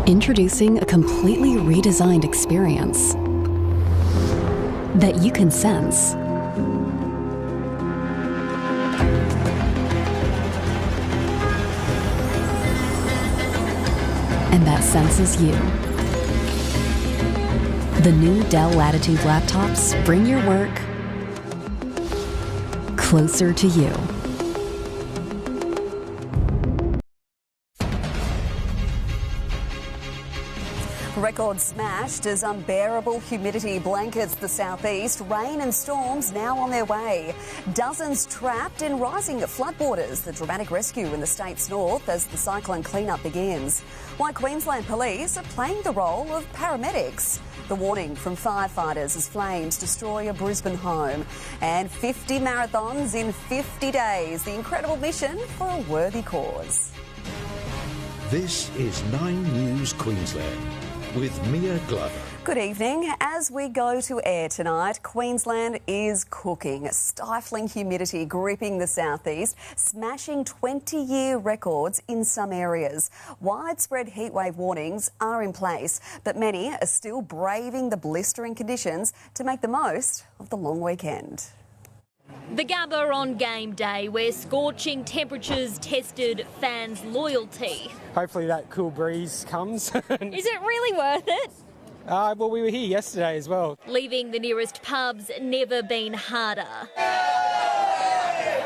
Introducing a completely redesigned experience that you can sense. And that senses you. The new Dell Latitude laptops bring your work closer to you. Records smashed as unbearable humidity blankets the southeast. Rain and storms now on their way. Dozens trapped in rising floodwaters. The dramatic rescue in the state's north as the cyclone cleanup begins. Why Queensland police are playing the role of paramedics. The warning from firefighters as flames destroy a Brisbane home. And 50 marathons in 50 days. The incredible mission for a worthy cause. This is 9 News Queensland with Mia Glover. Good evening. As we go to air tonight, Queensland is cooking. Stifling humidity gripping the southeast, smashing 20-year records in some areas. Widespread heatwave warnings are in place, but many are still braving the blistering conditions to make the most of the long weekend. The Gabba on game day, where scorching temperatures tested fans' loyalty. Hopefully that cool breeze comes. Is it really worth it? Well, we were here yesterday as well. Leaving the nearest pubs never been harder.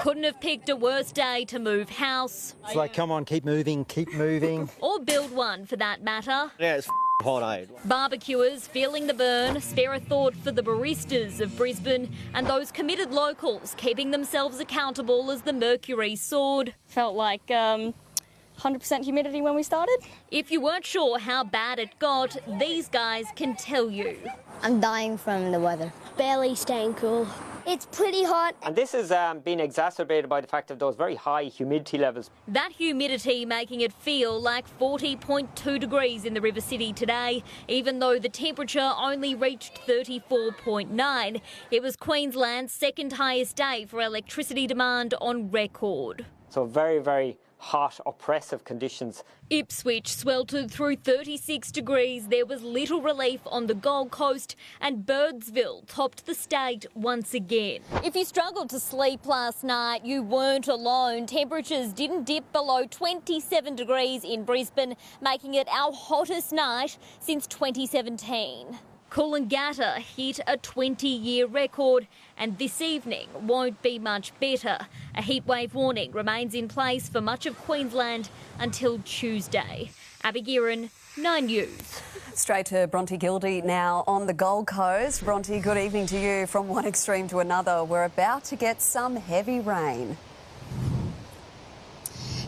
Couldn't have picked a worse day to move house. It's like, come on, keep moving, keep moving. Or build one, for that matter. Yeah, it's hot, eh? Barbecuers feeling the burn, spare a thought for the baristas of Brisbane and those committed locals keeping themselves accountable as the mercury soared. Felt like 100% humidity when we started. If you weren't sure how bad it got, these guys can tell you. I'm dying from the weather. Barely staying cool. It's pretty hot. And this has been exacerbated by the fact of those very high humidity levels. That humidity making it feel like 40.2 degrees in the River City today, even though the temperature only reached 34.9. It was Queensland's second highest day for electricity demand on record. So very, very hot, oppressive conditions. Ipswich sweltered through 36 degrees. There was little relief on the Gold Coast, and Birdsville topped the state once again. If you struggled to sleep last night, you weren't alone. Temperatures didn't dip below 27 degrees in Brisbane, making it our hottest night since 2017. Coolangatta hit a 20-year record, and this evening won't be much better. A heatwave warning remains in place for much of Queensland until Tuesday. Abby Guerin, 9 News. Straight to Bronte Gildea now on the Gold Coast. Bronte, good evening to you. From one extreme to another, we're about to get some heavy rain.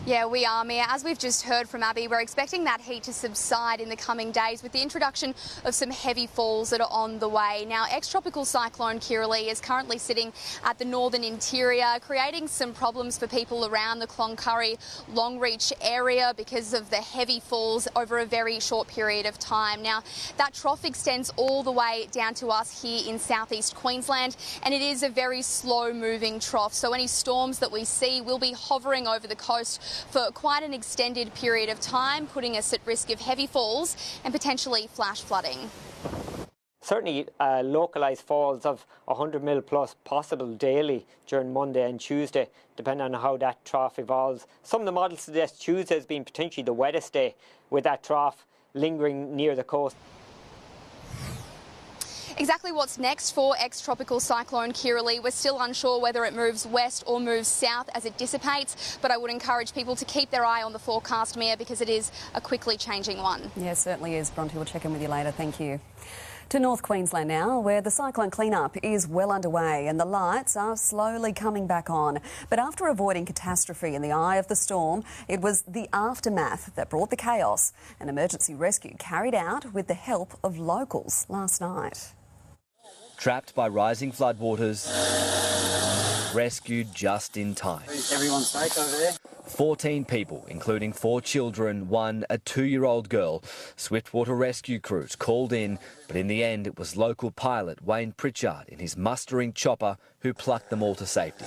Yeah, we are, Mia. As we've just heard from Abby, we're expecting that heat to subside in the coming days with the introduction of some heavy falls that are on the way. Now, ex-tropical cyclone Kirrily is currently sitting at the northern interior, creating some problems for people around the Cloncurry Longreach area because of the heavy falls over a very short period of time. Now, that trough extends all the way down to us here in southeast Queensland, and it is a very slow-moving trough. So any storms that we see will be hovering over the coast for quite an extended period of time, putting us at risk of heavy falls and potentially flash flooding. Certainly localised falls of 100 mil plus possible daily during Monday and Tuesday, depending on how that trough evolves. Some of the models suggest Tuesday has been potentially the wettest day, with that trough lingering near the coast. Exactly what's next for ex-tropical cyclone Kirrily, we're still unsure whether it moves west or moves south as it dissipates, but I would encourage people to keep their eye on the forecast, Mia, because it is a quickly changing one. Yeah, it certainly is. Bronte, we'll check in with you later. Thank you. To North Queensland now, where the cyclone cleanup is well underway and the lights are slowly coming back on. But after avoiding catastrophe in the eye of the storm, it was the aftermath that brought the chaos. An emergency rescue carried out with the help of locals last night. Trapped by rising floodwaters, rescued just in time. Everyone's safe over there. 14 people, including 4 children, one a 2-year-old girl. Swiftwater rescue crews called in, but in the end it was local pilot Wayne Pritchard in his mustering chopper who plucked them all to safety.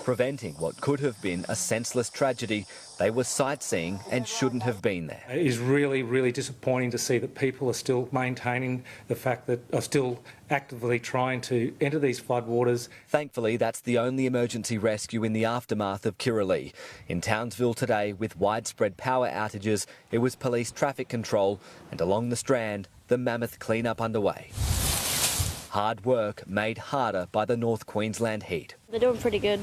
preventing what could have been a senseless tragedy. They were sightseeing and shouldn't have been there. It is really, really disappointing to see that people are still maintaining the fact that are still actively trying to enter these floodwaters. Thankfully, that's the only emergency rescue in the aftermath of Kirrily. In Townsville today, with widespread power outages, it was police traffic control, and along the Strand, the mammoth clean-up underway. Hard work made harder by the North Queensland heat. They're doing pretty good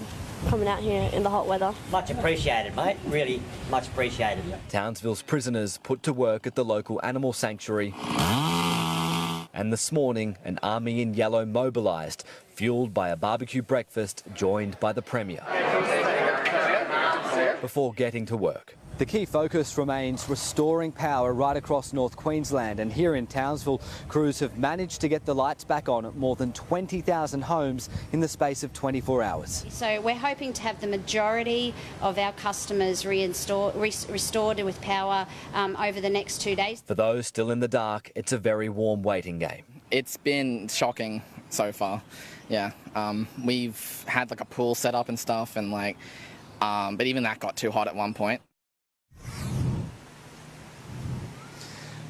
coming out here in the hot weather. Much appreciated, mate. Really much appreciated. Townsville's prisoners put to work at the local animal sanctuary. And this morning, an army in yellow mobilised, fuelled by a barbecue breakfast joined by the Premier. Before getting to work. The key focus remains restoring power right across North Queensland, and here in Townsville, crews have managed to get the lights back on at more than 20,000 homes in the space of 24 hours. So we're hoping to have the majority of our customers restored with power over the next 2 days. For those still in the dark, it's a very warm waiting game. It's been shocking so far, yeah. We've had like a pool set up and stuff, and but even that got too hot at one point.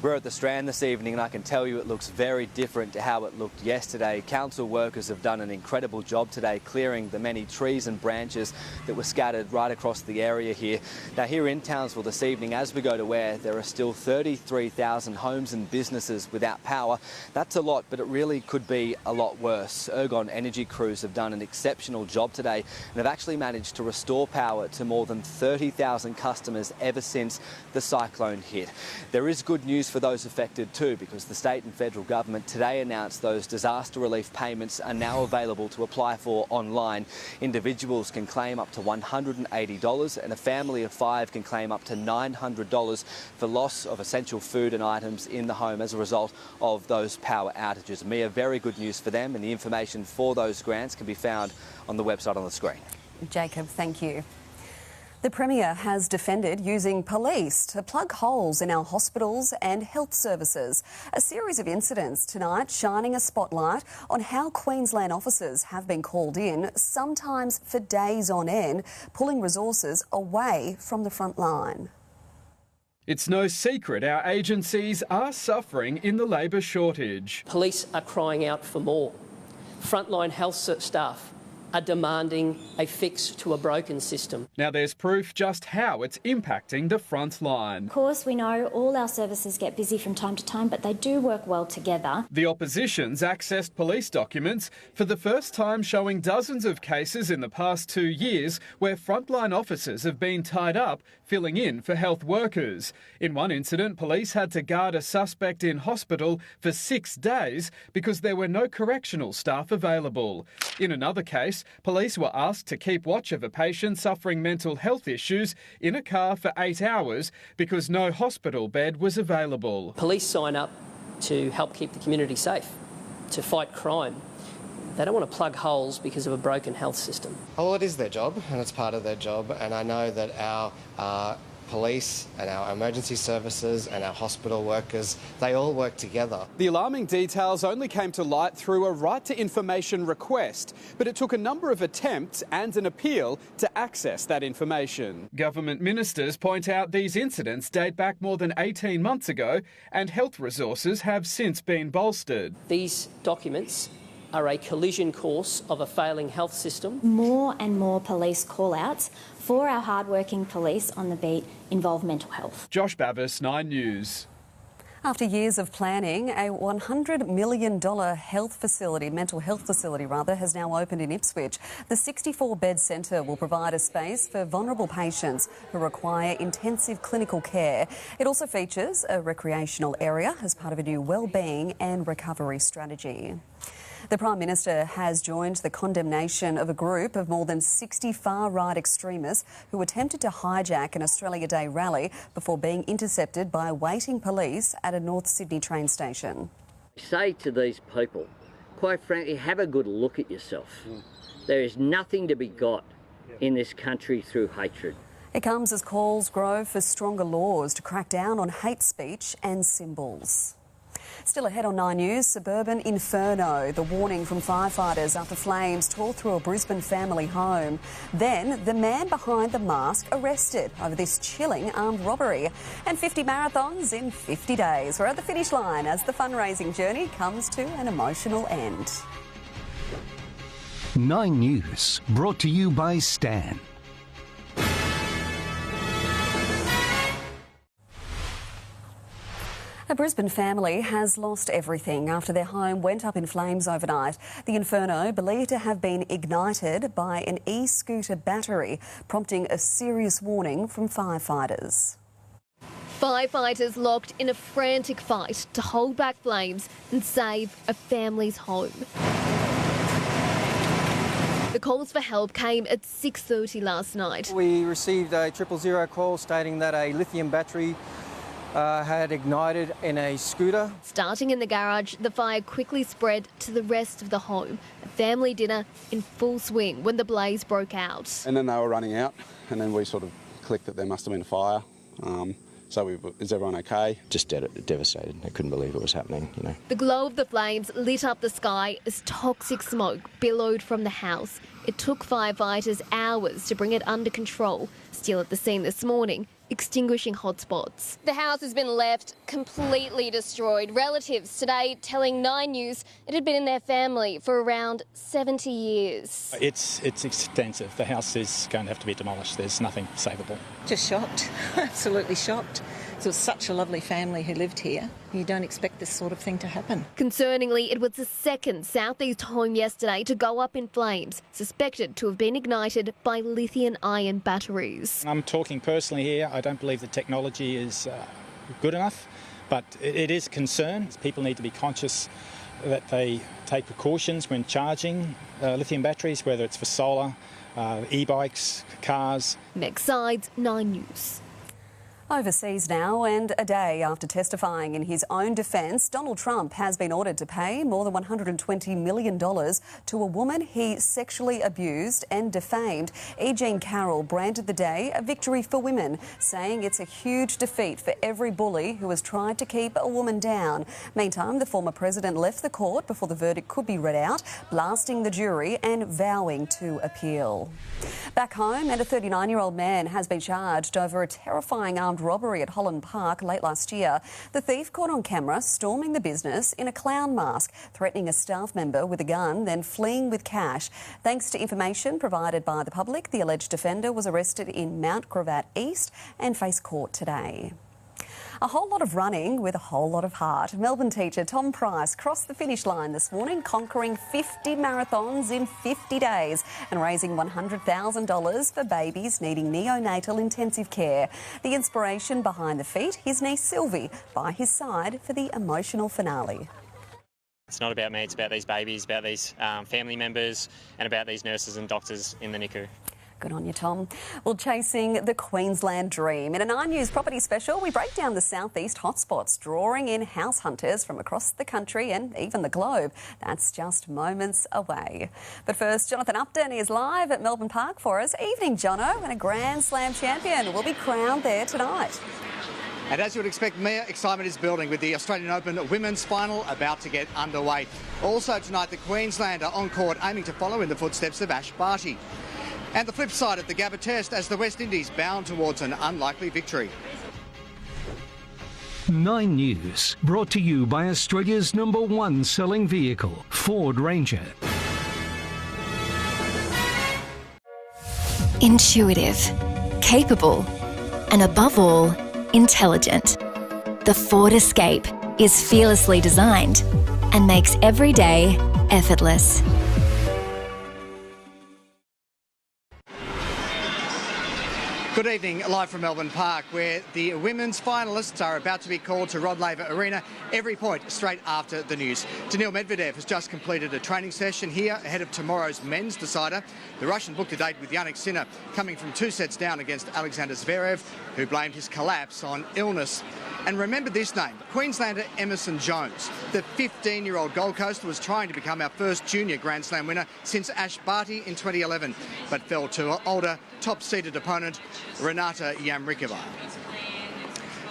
We're at the Strand this evening, and I can tell you it looks very different to how it looked yesterday. Council workers have done an incredible job today clearing the many trees and branches that were scattered right across the area here. Now, here in Townsville this evening, as we go to air, there are still 33,000 homes and businesses without power. That's a lot, but it really could be a lot worse. Ergon Energy crews have done an exceptional job today and have actually managed to restore power to more than 30,000 customers ever since the cyclone hit. There is good news for those affected too, because the state and federal government today announced those disaster relief payments are now available to apply for online. Individuals can claim up to $180 and a family of 5 can claim up to $900 for loss of essential food and items in the home as a result of those power outages. Mia, very good news for them, and the information for those grants can be found on the website on the screen. Jacob, thank you. The Premier has defended using police to plug holes in our hospitals and health services. A series of incidents tonight shining a spotlight on how Queensland officers have been called in, sometimes for days on end, pulling resources away from the front line. It's no secret our agencies are suffering in the labour shortage. Police are crying out for more. Frontline health staff are demanding a fix to a broken system. Now there's proof just how it's impacting the front line. Of course, we know all our services get busy from time to time, but they do work well together. The opposition's accessed police documents for the first time, showing dozens of cases in the past 2 years where frontline officers have been tied up filling in for health workers. In one incident, police had to guard a suspect in hospital for 6 days because there were no correctional staff available. In another case, police were asked to keep watch of a patient suffering mental health issues in a car for 8 hours because no hospital bed was available. Police sign up to help keep the community safe, to fight crime. They don't want to plug holes because of a broken health system. Well, it is their job and it's part of their job, and I know that our police and our emergency services and our hospital workers, they all work together. The alarming details only came to light through a right to information request, but it took a number of attempts and an appeal to access that information. Government ministers point out these incidents date back more than 18 months ago, and health resources have since been bolstered. These documents are a collision course of a failing health system. More and more police call-outs for our hard-working police on the beat involve mental health. Josh Bavis, 9 News. After years of planning, a $100 million mental health facility, has now opened in Ipswich. The 64-bed centre will provide a space for vulnerable patients who require intensive clinical care. It also features a recreational area as part of a new wellbeing and recovery strategy. The Prime Minister has joined the condemnation of a group of more than 60 far-right extremists who attempted to hijack an Australia Day rally before being intercepted by waiting police at a North Sydney train station. Say to these people, quite frankly, have a good look at yourself. There is nothing to be got in this country through hatred. It comes as calls grow for stronger laws to crack down on hate speech and symbols. Still ahead on 9 News, suburban inferno. The warning from firefighters after flames tore through a Brisbane family home. Then the man behind the mask arrested over this chilling armed robbery. And 50 marathons in 50 days. We're at the finish line as the fundraising journey comes to an emotional end. 9 News, brought to you by Stan. A Brisbane family has lost everything after their home went up in flames overnight. The inferno, believed to have been ignited by an e-scooter battery, prompting a serious warning from firefighters. Firefighters locked in a frantic fight to hold back flames and save a family's home. The calls for help came at 6:30 last night. We received a 000 call stating that a lithium battery had ignited in a scooter. Starting in the garage, the fire quickly spread to the rest of the home. A family dinner in full swing when the blaze broke out. And then they were running out, and then we sort of clicked that there must have been a fire. Is everyone okay? Just devastated. I couldn't believe it was happening, you know. The glow of the flames lit up the sky as toxic smoke billowed from the house. It took firefighters hours to bring it under control. Still at the scene this morning, extinguishing hotspots. The house has been left completely destroyed. Relatives today telling 9 News it had been in their family for around 70 years. It's extensive. The house is going to have to be demolished. There's nothing savable. Just shocked, absolutely shocked. It was such a lovely family who lived here. You don't expect this sort of thing to happen. Concerningly, it was the second southeast home yesterday to go up in flames, suspected to have been ignited by lithium-ion batteries. I'm talking personally here. I don't believe the technology is good enough, but it is a concern. People need to be conscious that they take precautions when charging lithium batteries, whether it's for solar, e-bikes, cars. Meg Sides, 9 News. Overseas now, and a day after testifying in his own defence, Donald Trump has been ordered to pay more than $120 million to a woman he sexually abused and defamed. E. Jean Carroll branded the day a victory for women, saying it's a huge defeat for every bully who has tried to keep a woman down. Meantime, the former president left the court before the verdict could be read out, blasting the jury and vowing to appeal. Back home, and a 39-year-old man has been charged over a terrifying armed robbery at Holland Park late last year. The thief caught on camera storming the business in a clown mask, threatening a staff member with a gun, then fleeing with cash. Thanks to information provided by the public, the alleged offender was arrested in Mount Gravatt East and faced court today. A whole lot of running with a whole lot of heart. Melbourne teacher Tom Price crossed the finish line this morning, conquering 50 marathons in 50 days and raising $100,000 for babies needing neonatal intensive care. The inspiration behind the feat, his niece Sylvie, by his side for the emotional finale. It's not about me, it's about these babies, about these family members and about these nurses and doctors in the NICU. Good on you, Tom. Well, chasing the Queensland dream. In a 9 News property special, we break down the southeast hotspots, drawing in house hunters from across the country and even the globe. That's just moments away. But first, Jonathan Uptin is live at Melbourne Park for us. Evening, Jono, and a Grand Slam champion will be crowned there tonight. And as you would expect, Mia, excitement is building with the Australian Open Women's Final about to get underway. Also tonight, the Queenslander on court aiming to follow in the footsteps of Ash Barty. And the flip side at the Gabba Test as the West Indies bound towards an unlikely victory. 9 News, brought to you by Australia's #1 selling vehicle, Ford Ranger. Intuitive, capable, and above all, intelligent. The Ford Escape is fearlessly designed and makes every day effortless. Good evening, live from Melbourne Park, where the women's finalists are about to be called to Rod Laver Arena. Every point straight after the news. Daniil Medvedev has just completed a training session here ahead of tomorrow's men's decider. The Russian booked a date with Yannick Sinner, coming from 2 sets down against Alexander Zverev, who blamed his collapse on illness. And remember this name, Queenslander Emerson Jones. The 15-year-old Gold Coaster was trying to become our first junior Grand Slam winner since Ash Barty in 2011, but fell to older, top-seeded opponent Renata Yamrikova.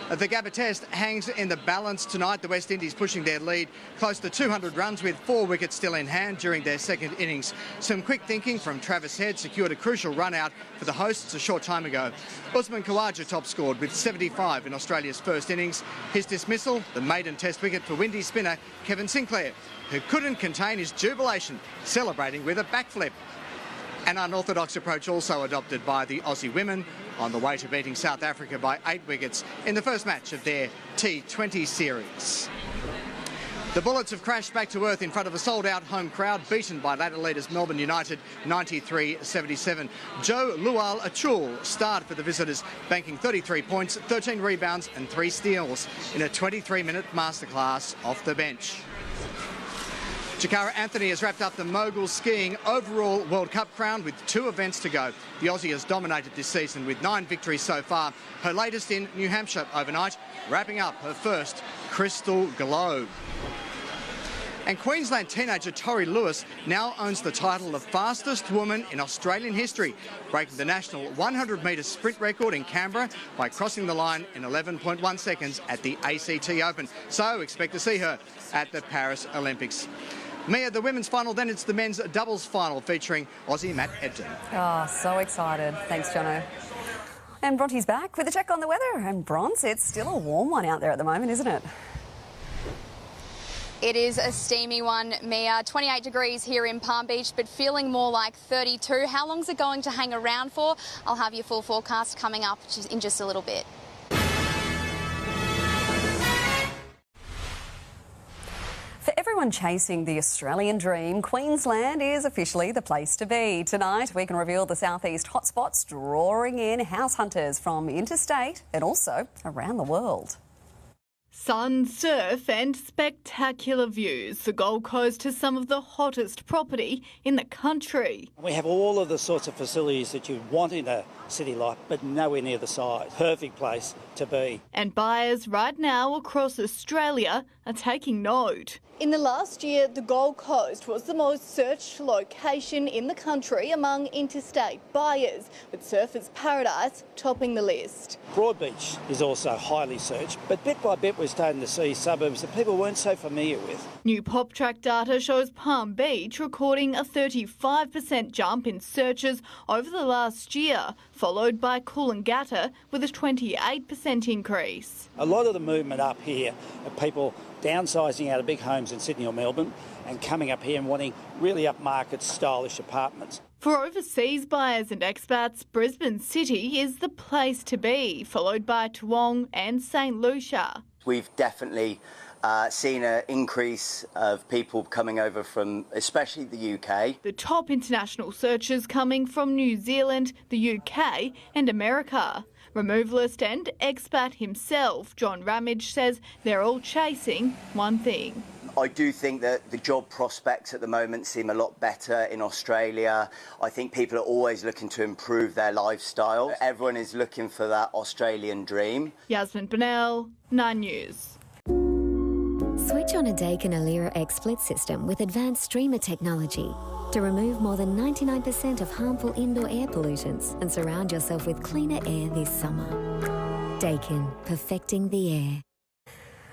The Gabba Test hangs in the balance tonight. The West Indies pushing their lead close to 200 runs with 4 wickets still in hand during their second innings. Some quick thinking from Travis Head secured a crucial run out for the hosts a short time ago. Usman Khawaja top scored with 75 in Australia's first innings. His dismissal, the maiden Test wicket for windy spinner Kevin Sinclair, who couldn't contain his jubilation, celebrating with a backflip. An unorthodox approach also adopted by the Aussie women on the way to beating South Africa by 8 wickets in the first match of their T20 series. The Bullets have crashed back to earth in front of a sold-out home crowd, beaten by ladder leaders Melbourne United 93-77. Joe Lual Achul starred for the visitors, banking 33 points, 13 rebounds and 3 steals in a 23-minute masterclass off the bench. Jakara Anthony has wrapped up the mogul skiing overall World Cup crown with 2 events to go. The Aussie has dominated this season with 9 victories so far, her latest in New Hampshire overnight, wrapping up her first Crystal Globe. And Queensland teenager Tori Lewis now owns the title of fastest woman in Australian history, breaking the national 100-metre sprint record in Canberra by crossing the line in 11.1 seconds at the ACT Open. So expect to see her at the Paris Olympics. Mia, the women's final, then it's the men's doubles final featuring Aussie Matt Ebden. Oh, so excited. Thanks, Jono. And Bronte's back with a check on the weather. And Bronte, it's still a warm one out there at the moment, isn't it? It is a steamy one, Mia. 28 degrees here in Palm Beach, but feeling more like 32. How long's it going to hang around for? I'll have your full forecast coming up in just a little bit. For everyone chasing the Australian dream, Queensland is officially the place to be. Tonight, we can reveal the southeast hotspots drawing in house hunters from interstate and also around the world. Sun, surf and spectacular views. The Gold Coast has some of the hottest property in the country. We have all of the sorts of facilities that you'd want in a city like, but nowhere near the size. Perfect place to be. And buyers right now across Australia are taking note. In the last year, the Gold Coast was the most searched location in the country among interstate buyers, with Surfers Paradise topping the list. Broadbeach is also highly searched, but bit by bit we're starting to see suburbs that people weren't so familiar with. New PopTrack data shows Palm Beach recording a 35% jump in searches over the last year, followed by Coolangatta with a 28% increase. A lot of the movement up here of people downsizing out of big homes in Sydney or Melbourne and coming up here and wanting really upmarket stylish apartments. For overseas buyers and expats, Brisbane City is the place to be, followed by Toowong and St Lucia. We've definitely seen an increase of people coming over from especially the UK. The top international searches coming from New Zealand, the UK and America. Removalist and expat himself, John Ramage, says they're all chasing one thing. I do think that the job prospects at the moment seem a lot better in Australia. I think people are always looking to improve their lifestyle. Everyone is looking for that Australian dream. Yasmin Bennell, 9 News. Switch on a Daikin Alira X split system with advanced streamer technology to remove more than 99% of harmful indoor air pollutants and surround yourself with cleaner air this summer. Daikin, perfecting the air.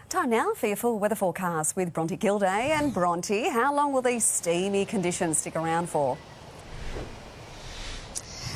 Time now for your full weather forecast with Bronte Gildea. And Bronte, how long will these steamy conditions stick around for?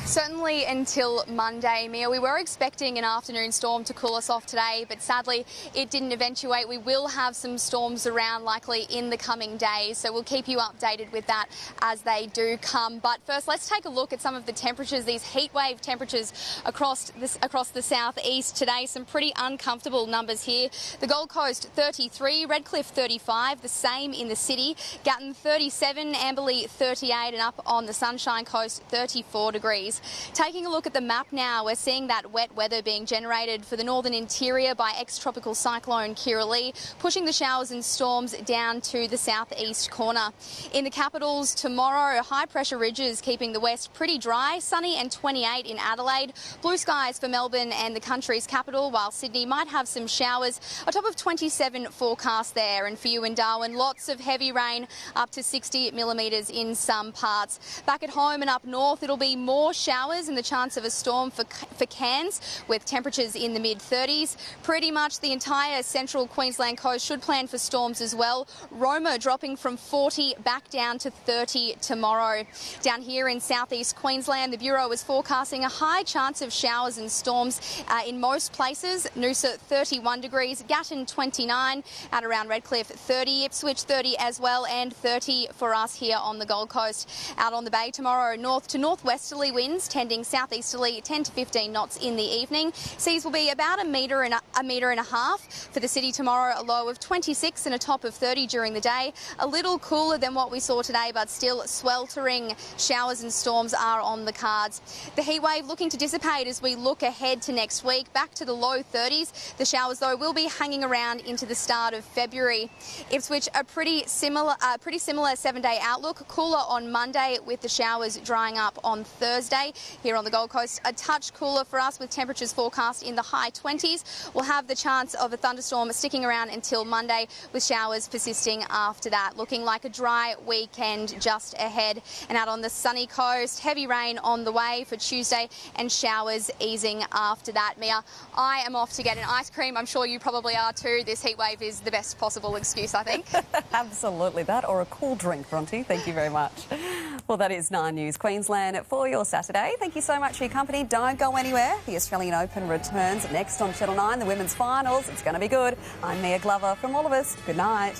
Certainly until Monday, Mia. We were expecting an afternoon storm to cool us off today, but sadly it didn't eventuate. We will have some storms around likely in the coming days, so we'll keep you updated with that as they do come. But first, let's take a look at some of the temperatures, these heatwave temperatures across the southeast today. Some pretty uncomfortable numbers here. The Gold Coast 33, Redcliffe 35, the same in the city. Gatton 37, Amberley 38, and up on the Sunshine Coast 34 degrees. Taking a look at the map now, we're seeing that wet weather being generated for the northern interior by ex-tropical cyclone Kiralee, pushing the showers and storms down to the southeast corner. In the capitals tomorrow, high-pressure ridges keeping the west pretty dry, sunny and 28 in Adelaide. Blue skies for Melbourne and the country's capital, while Sydney might have some showers. A top of 27 forecast there. And for you in Darwin, lots of heavy rain, up to 60 millimetres in some parts. Back at home and up north, it'll be more showers showers and the chance of a storm for Cairns, with temperatures in the mid-30s. Pretty much the entire central Queensland coast should plan for storms as well. Roma dropping from 40 back down to 30 tomorrow. Down here in southeast Queensland, the Bureau is forecasting a high chance of showers and storms in most places. Noosa 31 degrees, Gatton 29, out around Redcliffe 30, Ipswich 30 as well, and 30 for us here on the Gold Coast. Out on the bay tomorrow, north to northwesterly winds tending southeasterly 10 to 15 knots in the evening. Seas will be about a metre and a half. For the city tomorrow, a low of 26 and a top of 30 during the day. A little cooler than what we saw today, but still sweltering showers and storms are on the cards. The heat wave looking to dissipate as we look ahead to next week, back to the low 30s. The showers, though, will be hanging around into the start of February. Ipswich, a pretty similar 7-day outlook. Cooler on Monday with the showers drying up on Thursday. Here on the Gold Coast, a touch cooler for us with temperatures forecast in the high 20s. We'll have the chance of a thunderstorm sticking around until Monday, with showers persisting after that. Looking like a dry weekend just ahead. And out on the sunny coast, heavy rain on the way for Tuesday and showers easing after that. Mia, I am off to get an ice cream. I'm sure you probably are too. This heat wave is the best possible excuse, I think. Absolutely, that or a cool drink, Bronte. Thank you very much. Well, that is 9 News Queensland for your Saturday. Thank you so much for your company. Don't go anywhere. The Australian Open returns next on Channel 9, the women's finals. It's going to be good. I'm Mia Glover. From all of us, good night.